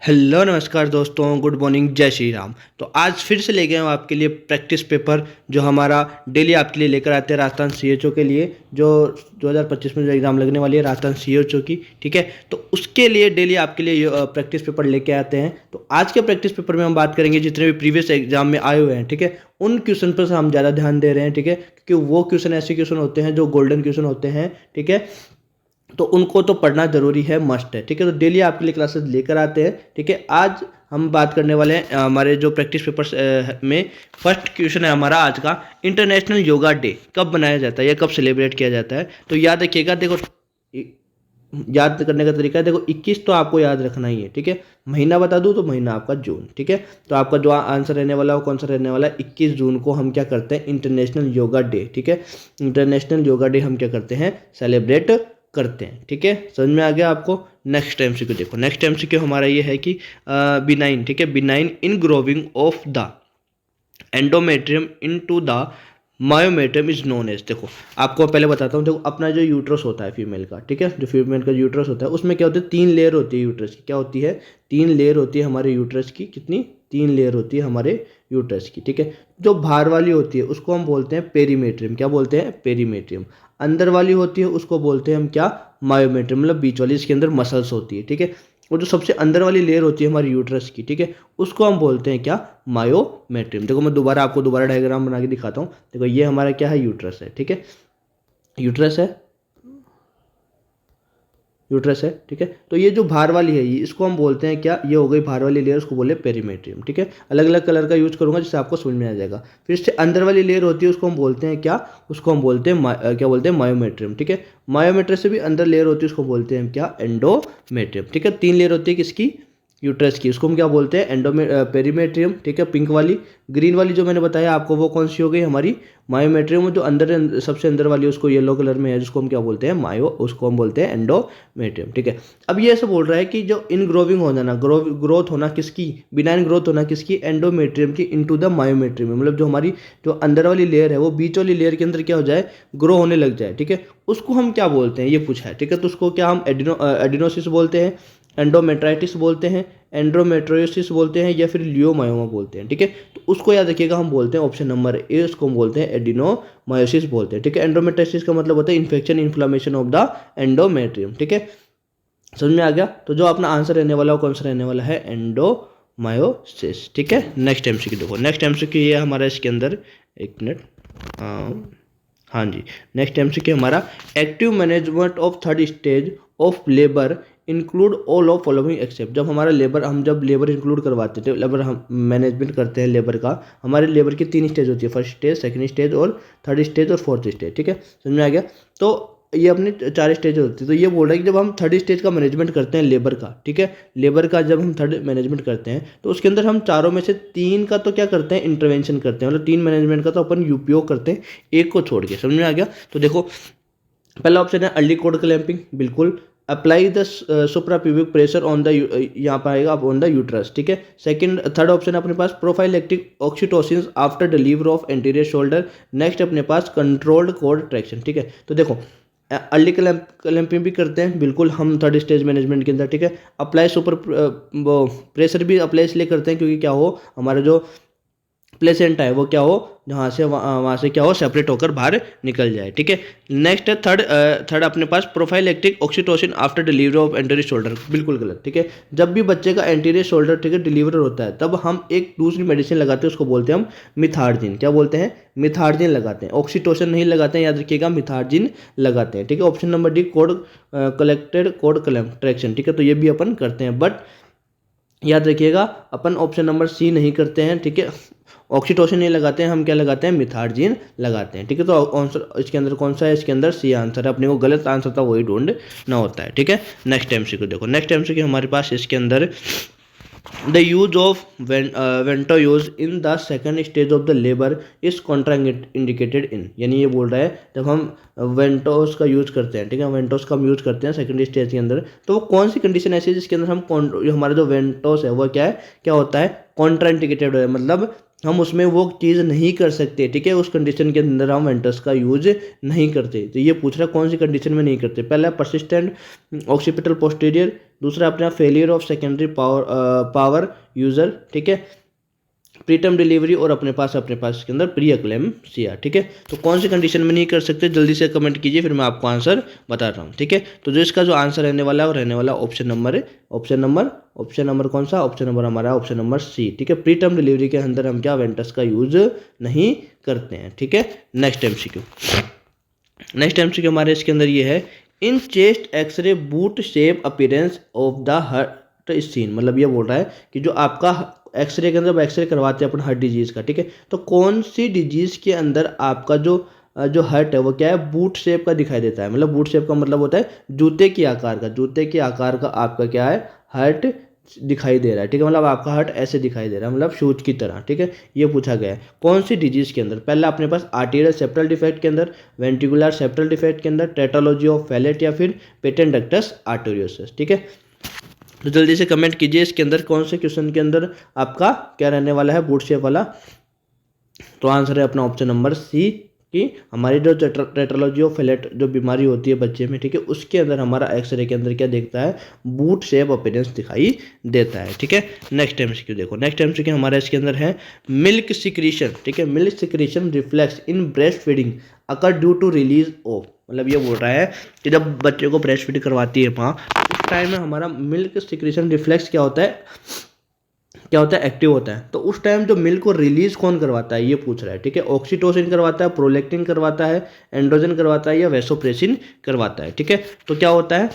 Hello नमस्कार दोस्तों, good morning, जय श्री राम। तो आज फिर से ले गए हम आपके लिए प्रैक्टिस पेपर जो हमारा डेली आपके लिए लेकर आते हैं राजस्थान सीएचओ के लिए, जो 2025 में जो एग्ज़ाम लगने वाली है राजस्थान सीएचओ की। ठीक है, तो उसके लिए डेली आपके लिए प्रैक्टिस पेपर लेके आते हैं। तो आज के प्रैक्टिस पेपर में हम बात करेंगे जितने भी प्रीवियस एग्जाम में आए हुए हैं। ठीक है, उन क्वेश्चन पर हम ज़्यादा ध्यान दे रहे हैं। ठीक है, क्योंकि वो क्वेश्चन ऐसे क्वेश्चन होते हैं जो गोल्डन क्वेश्चन होते हैं। ठीक है, तो उनको तो पढ़ना जरूरी है, मस्ट है। ठीक है, तो डेली आपके लिए क्लासेस लेकर आते हैं। ठीक है, आज हम बात करने वाले हैं हमारे जो प्रैक्टिस पेपर्स में फर्स्ट क्वेश्चन है हमारा आज का, इंटरनेशनल योगा डे कब मनाया जाता है या कब सेलिब्रेट किया जाता है। तो याद रखिएगा, देखो याद करने का तरीका है, देखो 21 तो आपको याद रखना ही है। ठीक है, महीना बता दूं तो महीना आपका जून। ठीक है, तो आपका जो आंसर रहने वाला है वो कौन सा रहने वाला है, 21 जून को हम क्या करते हैं, इंटरनेशनल योगा डे। ठीक है, इंटरनेशनल योगा डे हम क्या करते हैं, सेलिब्रेट करते हैं। ठीक है, समझ में आ गया आपको। नेक्स्ट एमसीक्यू देखो, नेक्स्ट एमसीक्यू हमारा ये है कि बिनाइन। ठीक है, benign in growing of the endometrium into the myometrium is known as. देखो आपको पहले बताता हूँ, देखो अपना जो यूट्रस होता है फीमेल का, ठीक है, जो फीमेल का यूट्रस होता है उसमें क्या होता है, 3 लेयर होती है यूट्रस की। क्या होती है, 3 लेयर होती है हमारे यूट्रस की। कितनी, 3 लेयर होती है हमारे यूट्रस की। ठीक है, जो बाहर वाली होती है उसको हम बोलते हैं पेरीमेट्रियम। क्या बोलते हैं, पेरीमेट्रियम। अंदर वाली होती है उसको बोलते हैं हम क्या, मायोमेट्रियम, मतलब बीच वाली, इसके अंदर मसल्स होती है। ठीक है, और जो सबसे अंदर वाली लेयर होती है हमारी यूट्रस की, ठीक है, उसको हम बोलते हैं क्या, मायोमेट्रियम। देखो मैं आपको दोबारा डायग्राम बना के दिखाता हूँ। देखो ये हमारा क्या है, यूट्रस है। ठीक है, यूट्रस है, यूट्रस है। ठीक है, तो ये जो बाहर वाली है ये, इसको हम बोलते हैं क्या, ये हो गई बाहर वाली लेयर, उसको बोले पेरीमेट्रियम। ठीक है, अलग अलग कलर का यूज करूंगा जिससे आपको समझ में आ जाएगा। फिर इससे अंदर वाली लेयर होती है उसको हम बोलते हैं क्या, उसको हम बोलते हैं क्या बोलते हैं, मायोमेट्रियम। ठीक है, मायोमेट्रियम से भी अंदर लेयर होती है उसको बोलते हैं क्या, एंडोमेट्रियम। ठीक है, 3 लेयर होती है किसकी, यूट्रस की, उसको हम क्या बोलते हैं, पेरीमेट्रियम। ठीक है, पिंक वाली। ग्रीन वाली जो मैंने बताया आपको वो कौन सी हो गई हमारी, मायोमेट्रियम। जो अंदर सबसे अंदर वाली उसको येलो कलर में है, जिसको हम क्या बोलते हैं, उसको हम बोलते हैं एंडोमेट्रियम। ठीक है, अब ये ऐसे बोल रहा है कि जो इन ग्रोविंग हो जाना, ग्रोथ होना किसकी, बिनाइन ग्रोथ होना किसकी, एंडोमेट्रियम की इनटू द मायोमेट्रियम। मतलब जो हमारी जो अंदर वाली लेयर है वो बीच वाली लेयर के अंदर क्या हो जाए, ग्रो होने लग जाए। ठीक है, उसको हम क्या बोलते हैं, ये पूछा है। ठीक है, तो उसको क्या हम एडिनोसिस बोलते हैं, एंडोमेट्राइटिस बोलते हैं, एंड्रोमेट्रोसिस बोलते हैं, या फिर लियोमायोमा बोलते हैं। ठीक है, तो उसको याद रखिएगा, हम बोलते हैं ऑप्शन नंबर ए, उसको हम बोलते हैं एडिनोमायोसिस बोलते हैं। ठीक है, एंडोमेट्राइटिस का मतलब होता है infection, inflammation of the endometrium. ठीक है, समझ में आ गया। तो जो अपना आंसर रहने वाला है कौन सा रहने वाला है, एंडोमायोसिस। ठीक है, नेक्स्ट एमसीक्यू देखो, नेक्स्ट एमसीक्यू ये हमारा इसके अंदर, एक मिनट, हाँ जी, नेक्स्ट एमसीक्यू हमारा, active management of third stage of labour include all of following except. जब हमारा लेबर, हम जब लेबर इंक्लूड करवाते थे, लेबर हम मैनेजमेंट करते हैं लेबर का, हमारे लेबर की 3 स्टेज होती है, फर्स्ट स्टेज, सेकंड स्टेज और थर्ड स्टेज और फोर्थ स्टेज। ठीक है, समझ में आ गया। तो ये अपनी 4 स्टेज होती है। तो ये बोल रहा है कि जब हम थर्ड स्टेज का मैनेजमेंट करते हैं लेबर का, ठीक है, लेबर का जब हम थर्ड मैनेजमेंट करते हैं तो उसके अंदर हम चारों में से 3 का तो क्या करते हैं, इंटरवेंशन करते हैं, मतलब 3 मैनेजमेंट का तो अपन उपयोग करते हैं, एक को छोड़ के। समझ में आ गया। तो देखो पहला ऑप्शन है अर्ली कोड क्लैंपिंग, बिल्कुल। Apply the suprapubic pressure on the, यहाँ पर आएगा ऑन द यूट्रस। ठीक है, सेकंड, थर्ड ऑप्शन है अपने पास prophylactic oxytocin after deliver of anterior shoulder. Next अपने पास कंट्रोल्ड कोड ट्रैक्शन। ठीक है, तो देखो अर्ली क्लैंपिंग भी करते हैं बिल्कुल हम थर्ड स्टेज मैनेजमेंट के अंदर। ठीक है, अप्लाई सुपर प्रेशर भी अप्लाई इसलिए करते हैं क्योंकि क्या हो, हमारा जो प्लेसेंटा है वो क्या हो, जहाँ से वहाँ से क्या हो, सेपरेट होकर बाहर निकल जाए। ठीक है, नेक्स्ट है थर्ड अपने पास prophylactic oxytocin after delivery of anterior shoulder, बिल्कुल गलत। ठीक है, जब भी बच्चे का एंटीरियर शोल्डर, ठीक है, डिलीवर होता है तब हम एक दूसरी मेडिसिन लगाते हैं, उसको बोलते हैं हम मिथार्जिन। क्या बोलते हैं, मिथार्जिन लगाते हैं, ऑक्सीटोसिन नहीं लगाते हैं, याद रखिएगा, मिथार्जिन लगाते हैं। ठीक है, option number D, code collected code traction. ठीक है, तो ये भी अपन करते हैं, बट याद रखिएगा अपन ऑप्शन नंबर सी नहीं करते हैं। ठीक है, ऑक्सीटोसिन नहीं लगाते हैं, हम क्या लगाते हैं, मिथार्जिन लगाते हैं। ठीक है, तो आंसर इसके अंदर कौन सा है, इसके अंदर सी आंसर है। अपने को गलत आंसर था वही ढूंढना होता है। ठीक है, नेक्स्ट एमसीक्यू देखो, नेक्स्ट एमसीक्यू हमारे पास इसके अंदर, the use of Vento use in the second stage of the labour is contraindicated in. यानी ये बोल रहा है जब हम वेंटोस का यूज करते हैं, ठीक है, वेंटोस का हम यूज करते हैं सेकंड स्टेज के अंदर, तो वो कौन सी कंडीशन ऐसी है जिसके अंदर हम हमारा जो वेंटोस है वो क्या है, क्या होता है, कॉन्ट्राइंडिकेटेड है, मतलब हम उसमें वो चीज़ नहीं कर सकते, ठीक है, उस कंडीशन के अंदर हम वेंटस का यूज नहीं करते। तो ये पूछ रहा है कौन सी कंडीशन में नहीं करते। पहला परसिस्टेंट ऑक्सीपिटल पोस्टीरियर, दूसरा अपना failure of secondary power user, ठीक है, प्रीटर्म डिलीवरी, और अपने पास इसके अंदर प्री एक्लेम्प्सिया, ठीक है। तो कौन सी कंडीशन में नहीं कर सकते, जल्दी से कमेंट कीजिए, फिर मैं आपको आंसर बता रहा हूँ, ठीक है। तो जो इसका जो आंसर रहने वाला है वो रहने वाला ऑप्शन नंबर कौन सा, ऑप्शन नंबर हमारा ऑप्शन नंबर सी, ठीक है। प्रीटर्म डिलीवरी के अंदर हम क्या वेंटस का यूज नहीं करते हैं, ठीक है। नेक्स्ट एमसीक्यू हमारे इसके अंदर ये है, in chest X-ray boot shape appearance of the heart seen, मतलब ये बोल रहा है कि जो आपका एक्सरे के अंदर जब एक्सरे करवाते हैं अपन हार्ट डिजीज़ का, ठीक है, तो कौन सी डिजीज़ के अंदर आपका जो हार्ट है वो क्या है, बूट शेप का दिखाई देता है। मतलब बूट शेप का मतलब होता है जूते के आकार का आपका क्या है, हार्ट दिखाई दे रहा है, ठीक है, मतलब आपका हार्ट ऐसे दिखाई दे रहा है, मतलब शूज की तरह, ठीक है। ये पूछा गया है कौन सी डिजीज़ के अंदर। पहला अपने पास आर्टेरियल सेप्टल डिफेक्ट के अंदर, वेंट्रिकुलर सेप्टल डिफेक्ट के अंदर, टेट्रोलॉजी ऑफ फैलेट, या फिर पेटेंट डक्टस आर्टेरियोसिस, ठीक है। तो जल्दी से कमेंट कीजिए इसके अंदर कौन से क्वेश्चन के अंदर आपका क्या रहने वाला है, बूट शेप वाला। तो आंसर है अपना ऑप्शन नंबर सी कि हमारी जो टेट्रोलॉजी ऑफ फैलेट जो बीमारी होती है बच्चे में, ठीक है, उसके अंदर हमारा एक्सरे के अंदर क्या देखता है, बूट शेप अपीयरेंस दिखाई देता है, ठीक है। नेक्स्ट एमसीक्यू देखो, नेक्स्ट एमसीक्यू हमारा इसके अंदर है मिल्क सिक्रीशन, ठीक है, milk secretion reflex in breast feeding occur due to release of, मतलब ये बोल रहा है कि जब बच्चे को ब्रेस्ट फीड करवाती है माँ, उस टाइम में हमारा मिल्क सिक्रीशन रिफ्लेक्स क्या होता है, एक्टिव होता है। तो उस टाइम जो मिल्क को रिलीज कौन करवाता है, ये पूछ रहा है, ठीक है। ऑक्सीटोसिन करवाता है, प्रोलैक्टिन करवाता है, एंड्रोजन करवाता है, या वैसोप्रेसिन करवाता है, ठीक है। तो क्या होता है,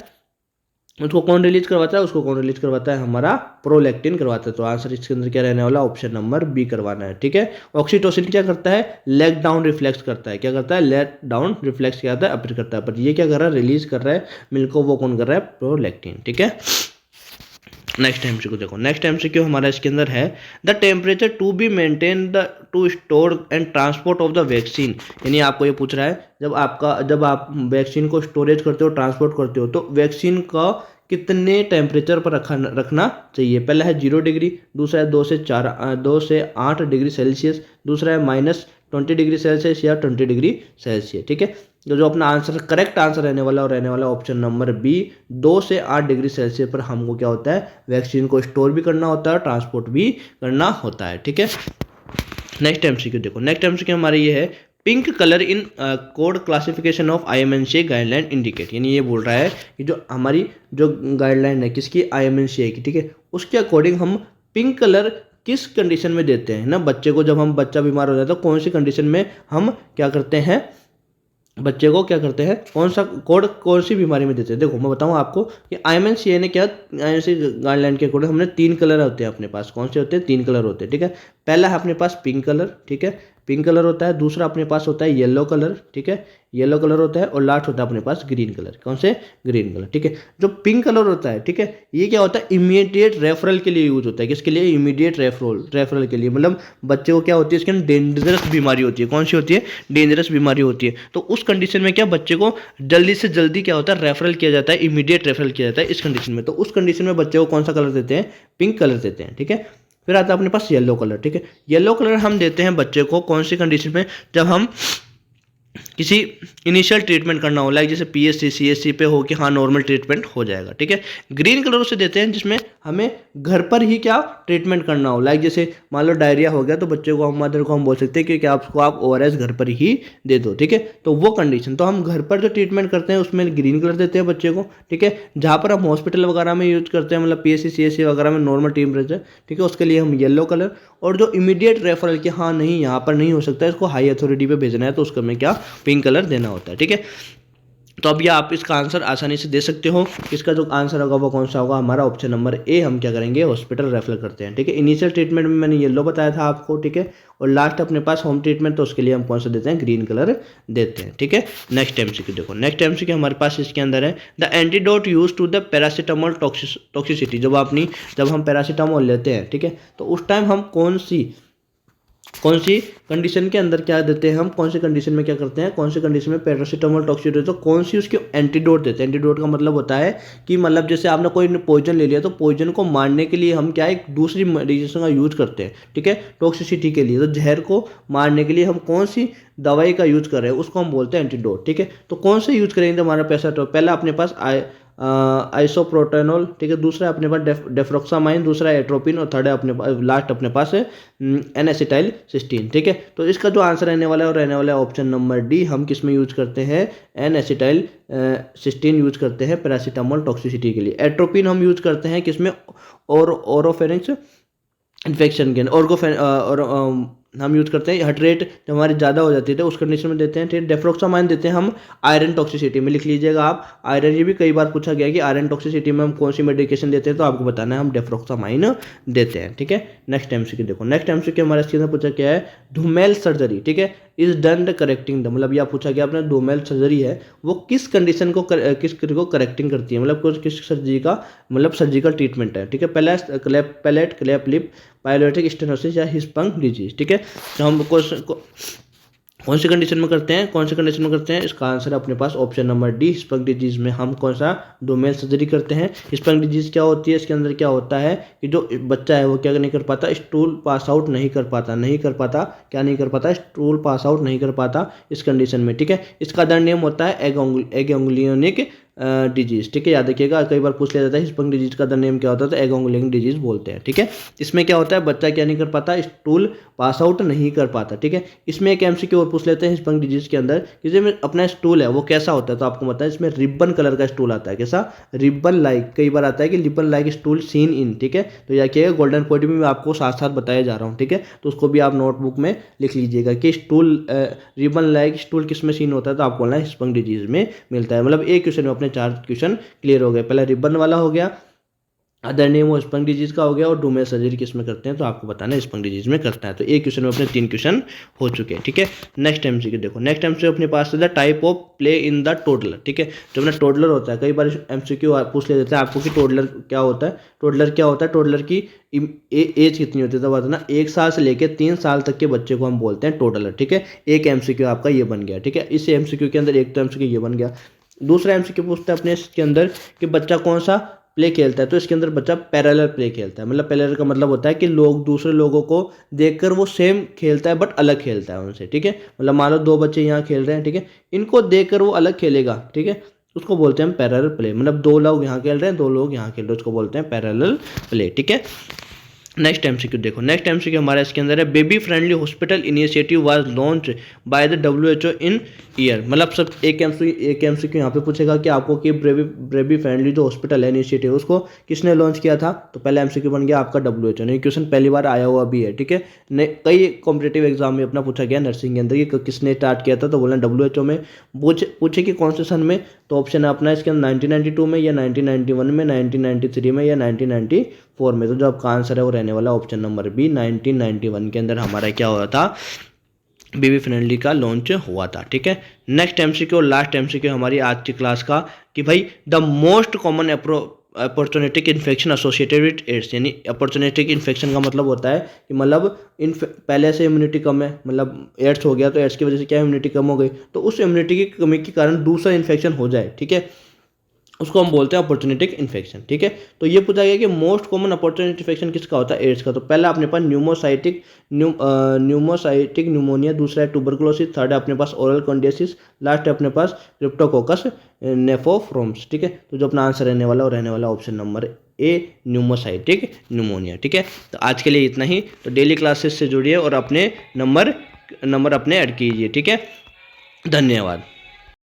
उसको कौन रिलीज करवाता है, हमारा प्रोलैक्टिन करवाता है। तो आंसर इसके अंदर क्या रहने वाला, ऑप्शन नंबर बी करवाना है, ठीक है। ऑक्सीटोसिन क्या करता है, लेग डाउन रिफ्लेक्स करता है, क्या करता है, लेग डाउन रिफ्लेक्स क्या होता है, अपीयर करता है। पर ये क्या कर रहा है, रिलीज कर रहा है मिल्क को, वो कौन कर रहा है, प्रोलैक्टिन, ठीक है। नेक्स्ट एमसीक्यू देखो, नेक्स्ट एमसीक्यू हमारा इसके अंदर है the temperature to be maintain the to store and transport of the vaccine, यानी आपको ये पूछ रहा है जब आप वैक्सीन को स्टोरेज करते हो, ट्रांसपोर्ट करते हो, तो वैक्सीन का कितने टेम्परेचर पर रखना चाहिए। पहला है 0 डिग्री, दूसरा है 2 से 8 डिग्री सेल्सियस, दूसरा है -20 डिग्री सेल्सियस या 20 डिग्री सेल्सियस, ठीक है। तो जो अपना आंसर करेक्ट आंसर रहने वाला ऑप्शन नंबर बी, 2 से 8 डिग्री सेल्सियस पर हमको क्या होता है, वैक्सीन को स्टोर भी करना होता है, ट्रांसपोर्ट भी करना होता है, ठीक है। नेक्स्ट एमसीक्यू देखो, नेक्स्ट एमसीक्यू हमारे ये है pink colour in code classification of IMNCA guideline indicate, यानी ये बोल रहा है कि जो हमारी जो गाइडलाइन है किसकी, IMNCA की, ठीक है, उसके अकॉर्डिंग हम पिंक कलर किस कंडीशन में देते हैं ना बच्चे को। जब हम बच्चा बीमार हो जाता है तो कौन सी कंडीशन में हम क्या करते हैं, बच्चे को क्या करते हैं, कौन सा कोड कौन सी बीमारी में देते हैं। देखो मैं बताऊं आपको कि IMNCA ने क्या, IMNCA गाइडलाइन के अकॉर्डिंग हमने 3 कलर होते हैं अपने पास, कौन से होते हैं, 3 कलर होते हैं, ठीक है। पहला है अपने पास पिंक कलर, ठीक है, पिंक कलर होता है। दूसरा अपने पास होता है येलो कलर, ठीक है, येलो कलर होता है। और लास्ट होता है अपने पास ग्रीन कलर, कौन से, ग्रीन कलर, ठीक है। जो पिंक कलर होता है, ठीक है, ये क्या होता है, इमीडिएट रेफरल के लिए यूज होता है। किसके लिए, इमीडिएट रेफरल के लिए, मतलब बच्चे को क्या होती है, इसके अंदर डेंजरस बीमारी होती है। कौन सी होती है, डेंजरस बीमारी होती है। तो उस कंडीशन में क्या बच्चे को जल्दी से जल्दी क्या होता है, रेफरल किया जाता है, इमीडिएट रेफरल किया जाता है इस कंडीशन में। तो उस कंडीशन में बच्चे को कौन सा कलर देते हैं, पिंक कलर देते हैं, ठीक है। फिर आता है अपने पास येलो कलर, ठीक है। येलो कलर हम देते हैं बच्चे को कौन सी कंडीशन में, जब हम किसी इनिशियल ट्रीटमेंट करना हो, लाइक जैसे PSC CSC पे हो कि हाँ नॉर्मल ट्रीटमेंट हो जाएगा, ठीक है। ग्रीन कलर उसे देते हैं जिसमें हमें घर पर ही क्या ट्रीटमेंट करना हो, लाइक जैसे मान लो डायरिया हो गया तो बच्चे को, हम मदर को हम बोल सकते हैं कि आपको आप ORS घर पर ही दे दो, ठीक है। तो वो कंडीशन, तो हम घर पर जो ट्रीटमेंट करते हैं उसमें ग्रीन कलर देते हैं बच्चे को, ठीक है। जहाँ पर हम हॉस्पिटल वगैरह में यूज करते हैं, मतलब PSC CSC वगैरह में नॉर्मल टेम्परेचर, ठीक है, उसके लिए हम येलो कलर। और जो इमीडिएट रेफरल कि हाँ नहीं यहाँ पर नहीं हो सकता, इसको हाई अथॉरिटी पे भेजना है, तो उसका में क्या पिंक कलर देना होता है, ठीक है। तो अब ये आप इसका आंसर आसानी से दे सकते हो। इसका जो आंसर होगा वो कौन सा होगा, हमारा ऑप्शन नंबर ए, हम क्या करेंगे, हॉस्पिटल रेफर करते हैं, ठीक है। इनिशियल ट्रीटमेंट में मैंने येलो बताया था आपको, ठीक है। और लास्ट अपने पास होम ट्रीटमेंट, तो उसके लिए हम कौन सा देते हैं, ग्रीन कलर देते हैं, ठीक है। नेक्स्ट एमसीक्यू देखो, नेक्स्ट एमसीक्यू हमारे पास इसके अंदर है the antidote use to the paracetamol toxicity. जब हम पैरासीटामोल लेते हैं, ठीक है, तो उस टाइम हम कौन सी कौन सी कंडीशन के अंदर क्या देते हैं हम, कौन सी कंडीशन में क्या करते हैं, कौन सी कंडीशन में पैरासीटामोल टॉक्सिक देते हैं, तो कौन सी उसकी एंटीडोट देते हैं। एंटीडोट का मतलब होता है कि मतलब जैसे आपने कोई पॉइजन ले लिया तो पॉइजन को मारने के लिए हम क्या एक दूसरी मेडिकेशन का यूज करते हैं, ठीक है, टॉक्सिसिटी के लिए। तो जहर को मारने के लिए हम कौन सी दवाई का यूज कर रहे हैं उसको हम बोलते हैं एंटीडोट, ठीक है। तो कौन से यूज करेंगे तो हमारा पैसा, तो पहला अपने पास आइसोप्रोटेनॉल, ठीक है, दूसरा अपने पास डेफ्रोक्सामाइन, दूसरा एट्रोपिन, और थर्ड है अपने पास, लास्ट अपने पास है एन एसिटाइल सिस्टीन, ठीक है। तो इसका जो आंसर रहने वाला है वो रहने वाला है ऑप्शन नंबर डी। हम किस में यूज करते हैं, एन एसिटाइल सिस्टीन यूज करते हैं पैरासीटामोल टॉक्सिसिटी के लिए। एट्रोपिन हम यूज करते हैं किसमें, और ओरोफेरिंक्स इन्फेक्शन के, और हम यूज करते हैं हार्ट रेट जब हमारी ज़्यादा हो जाती है तो उस कंडीशन में देते हैं, ठीक है। डेफ्रोक्सामाइन देते हैं हम आयरन टॉक्सिसिटी में, लिख लीजिएगा आप आयरन, ये भी कई बार पूछा गया कि आयरन टॉक्सिसिटी में हम कौन सी मेडिकेशन देते हैं, तो आपको बताना है हम डेफ्रोक्सामाइन देते हैं, ठीक है। नेक्स्ट एमसीक्यू देखो, नेक्स्ट एमसीक्यू हमारे इसके अंदर पूछा क्या है, धूमेल सर्जरी, ठीक है, इज डन करेक्टिंग द, मतलब यह पूछा गया आपने धूमेल सर्जरी है वो किस कंडीशन को किस को करेक्टिंग करती है, मतलब किस सर्जरी का मतलब सर्जिकल ट्रीटमेंट है, ठीक है। पहला पैलेट क्लैप लिप पायलोटिक स्टेनोसिस या हिस्पंग डिजीज, ठीक है। तो हम कौन सी कंडीशन में करते हैं, कौन सी कंडीशन में करते हैं, इसका आंसर अपने पास ऑप्शन नंबर डी, हिस्पंग डिजीज में हम कौन सा डोमेल सर्जरी करते हैं। हिस्पंग डिजीज क्या होती है, इसके अंदर क्या होता है कि जो बच्चा है वो क्या नहीं कर पाता, स्टूल पास आउट नहीं कर पाता, क्या नहीं कर पाता, स्टूल पास आउट नहीं कर पाता इस कंडीशन में, ठीक है। इसका अदर नेम होता है एगोंगलियोनिक डिजीज, ठीक है, याद रखिएगा, कई बार पूछ लिया जाता है हिस्पंग डिजीज का नेम क्या होता है, तो एगोंगलियोनिक डिजीज बोलते हैं, ठीक है। इसमें क्या होता है, बच्चा क्या नहीं कर पाता, स्टूल पास आउट नहीं कर पाता, ठीक है। इसमें एक एमसीक्यू और पूछ लेते हैं हिस्पंग डिजीज के अंदर कि जो अपना स्टूल है वो कैसा होता है, तो आपको पता है इसमें रिबन कलर का स्टूल आता है, कैसा, रिबन लाइक, कई बार आता है कि ribbon like stool seen in, ठीक है। तो यह क्या है, गोल्डन पॉइंट भी मैं आपको साथ साथ बताया जा रहा हूँ, ठीक है, तो उसको भी आप नोटबुक में लिख लीजिएगा कि स्टूल रिबन लाइक स्टूल किस में सीन होता है, तो आपको बोलना है हिस्पंग डिजीज में मिलता है। मतलब एक क्वेश्चन में अपने 4 क्वेश्चन क्लियर हो गए, पहला रिबन वाला हो गया, अदर नेम वो हिस्पंग डिजीज का हो गया, और डोमेल सर्जरी किस में करते हैं, तो आपको बताना है हिस्पंग डिजीज में करता है। तो एक क्वेश्चन में अपने 3 क्वेश्चन हो चुके हैं, ठीक है। नेक्स्ट एमसीक्यू देखो, नेक्स्ट एमसीक्यू अपने पास the type of play in the toddler, ठीक है। जो अपना टोडलर होता है, कई बार एमसीक्यू पूछ ले जाते हैं आपको कि टोडलर क्या होता है, टोडलर की एज कितनी होती है, तो बताना 1 साल से लेकर 3 साल तक के बच्चे को हम बोलते हैं टोडलर, ठीक है। एक एमसीक्यू आपका ये बन गया, ठीक है। इस एमसीक्यू के अंदर एक तो एमसीक्यू ये बन गया। दूसरा एमसीक्यू पूछता है अपने इसके अंदर कि बच्चा कौन सा प्ले खेलता है, तो इसके अंदर बच्चा पैरेलल प्ले खेलता है। मतलब पैरेलल का मतलब होता है कि लोग दूसरे लोगों को देखकर वो सेम खेलता है बट अलग खेलता है उनसे, ठीक है। मतलब मान लो 2 बच्चे यहाँ खेल रहे हैं, ठीक है, इनको देखकर वो अलग खेलेगा, ठीक है, उसको बोलते हैं पैरेलल प्ले। मतलब 2 लोग यहाँ खेल रहे हैं, 2 लोग यहाँ खेल रहे हैं, उसको बोलते हैं पैरेलल प्ले, ठीक है। नेक्स्ट एमसीक्यू देखो, नेक्स्ट एमसीक्यू हमारा इसके अंदर है baby friendly hospital initiative was launch by the WHO in year. मतलब सब एक एमसीक्यू यहाँ पे पूछेगा कि आपको कि बेबी फ्रेंडली जो हॉस्पिटल है इनिशिएटिव उसको किसने लॉन्च किया था, तो पहला एमसीक्यू बन गया आपका WHO ने। क्वेश्चन पहली बार आया हुआ भी है, ठीक है। कई कॉम्पिटेटिव एग्जाम में अपना पूछा गया नर्सिंग के अंदर कि किसने स्टार्ट किया था, तो बोलना WHO में। पूछे कि कौन से सन में, तो ऑप्शन है अपना इसके अंदर 1992 में या 1991 में, 1993 में या 1994 में। तो जो आपका आंसर है वो रहने वाला ऑप्शन नंबर बी, 1991 के अंदर हमारा क्या हुआ था, बेबी फ्रेंडली का लॉन्च हुआ था, ठीक है। नेक्स्ट एमसीक्यू और लास्ट एमसीक्यू हमारी आज की क्लास का कि भाई the most common opportunistic infection associated with AIDS, यानी अपॉर्चुनिटिक इन्फेक्शन का मतलब होता है कि मतलब पहले से इम्यूनिटी कम है, मतलब एड्स हो गया तो एड्स की वजह से क्या इम्यूनिटी कम हो गई, तो उस इम्यूनिटी की कमी के कारण दूसरा इन्फेक्शन हो जाए, ठीक है, उसको हम बोलते हैं अपॉर्चुनिटिक इन्फेक्शन, ठीक है। तो ये पूछा गया कि मोस्ट कॉमन अपॉर्चुनिटी इन्फेक्शन किसका होता है, एड्स का। तो पहला अपने पास न्यूमोसाइटिक न्यूमोनिया, दूसरा है ट्यूबरकुलोसिस, थर्ड है अपने पास ओरल कंडिसिस, लास्ट है अपने पास क्रिप्टोकोकस नेफोफ्रोम्स, ठीक है। तो जो अपना आंसर रहने वाला वो रहने वाला ऑप्शन नंबर ए, न्यूमोसाइटिक न्यूमोनिया, ठीक है। तो आज के लिए इतना ही। तो डेली क्लासेस से जुड़िए और अपने नंबर अपने ऐड कीजिए, ठीक है। धन्यवाद।